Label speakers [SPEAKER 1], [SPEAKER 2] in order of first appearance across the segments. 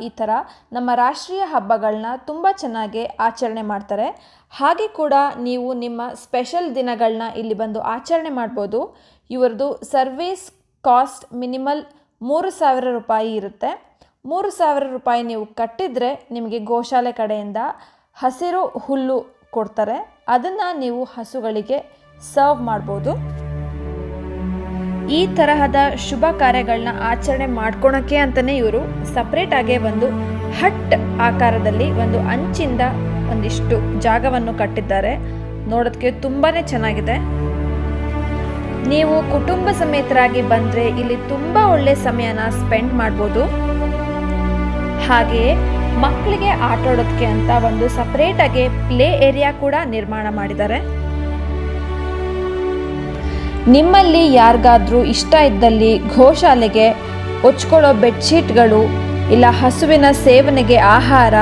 [SPEAKER 1] ಈ ಥರ ನಮ್ಮ ರಾಷ್ಟ್ರೀಯ ಹಬ್ಬಗಳನ್ನ ತುಂಬ ಚೆನ್ನಾಗಿ ಆಚರಣೆ ಮಾಡ್ತಾರೆ. ಹಾಗೆ ಕೂಡ ನೀವು ನಿಮ್ಮ ಸ್ಪೆಷಲ್ ದಿನಗಳನ್ನ ಇಲ್ಲಿ ಬಂದು ಆಚರಣೆ ಮಾಡ್ಬೋದು. ಇವ್ರದ್ದು ಸರ್ವಿಸ್ ಕಾಸ್ಟ್ ಮಿನಿಮಲ್ 3,000 ರೂಪಾಯಿ ಇರುತ್ತೆ. 3,000 ರೂಪಾಯಿ ನೀವು ಕಟ್ಟಿದರೆ ನಿಮಗೆ ಗೋಶಾಲೆ ಕಡೆಯಿಂದ ಹಸಿರು ಹುಲ್ಲು ಕೊಡ್ತಾರೆ. ಅದನ್ನು ನೀವು ಹಸುಗಳಿಗೆ ಸರ್ವ್ ಮಾಡ್ಬೋದು. ಈ ತರಹದ ಶುಭ ಕಾರ್ಯಗಳನ್ನ ಆಚರಣೆ ಮಾಡ್ಕೊಳಕ್ಕೆ ಅಂತಲೇ ಇವರು ಸಪ್ರೇಟಾಗಿ ಒಂದು ಹಟ್ ಆಕಾರದಲ್ಲಿ ಒಂದು ಅಂಚಿಂದ ಒಂದಿಷ್ಟು ಜಾಗವನ್ನು ಕಟ್ಟಿದ್ದಾರೆ. ನೋಡೋದಕ್ಕೆ ತುಂಬಾ ಚೆನ್ನಾಗಿದೆ. ನೀವು ಕುಟುಂಬ ಸಮೇತರಾಗಿ ಬಂದರೆ ಇಲ್ಲಿ ತುಂಬ ಒಳ್ಳೆ ಸಮಯನ ಸ್ಪೆಂಡ್ ಮಾಡ್ಬೋದು. ಹಾಗೆಯೇ ಮಕ್ಕಳಿಗೆ ಆಟ ಆಡೋದಕ್ಕೆ ಅಂತ ಒಂದು ಸಪ್ರೇಟಾಗಿ ಪ್ಲೇ ಏರಿಯಾ ಕೂಡ ನಿರ್ಮಾಣ ಮಾಡಿದ್ದಾರೆ. ನಿಮ್ಮಲ್ಲಿ ಯಾರಿಗಾದ್ರೂ ಇಷ್ಟ ಇದ್ದಲ್ಲಿ ಗೋಶಾಲೆಗೆ ಹೊಚ್ಕೊಳ್ಳೋ ಬೆಡ್ಶೀಟ್ಗಳು ಇಲ್ಲ ಹಸುವಿನ ಸೇವನೆಗೆ ಆಹಾರ,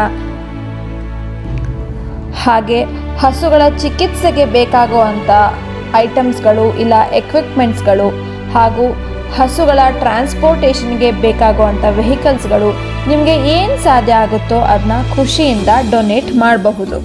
[SPEAKER 1] ಹಾಗೆ ಹಸುಗಳ ಚಿಕಿತ್ಸೆಗೆ ಬೇಕಾಗುವಂಥ ಐಟಮ್ಸ್ಗಳು ಇಲ್ಲ ಎಕ್ವಿಪ್ಮೆಂಟ್ಸ್ಗಳು ಹಾಗೂ ಹಸುಗಳ ಟ್ರಾನ್ಸ್ಪೋರ್ಟೇಷನ್ಗೆ ಬೇಕಾಗುವಂಥ ವೆಹಿಕಲ್ಸ್ಗಳು ನಿಮಗೆ ಏನು ಸಾಧ್ಯ ಆಗುತ್ತೋ ಅದನ್ನ ಖುಷಿಯಿಂದ ಡೊನೇಟ್ ಮಾಡಬಹುದು.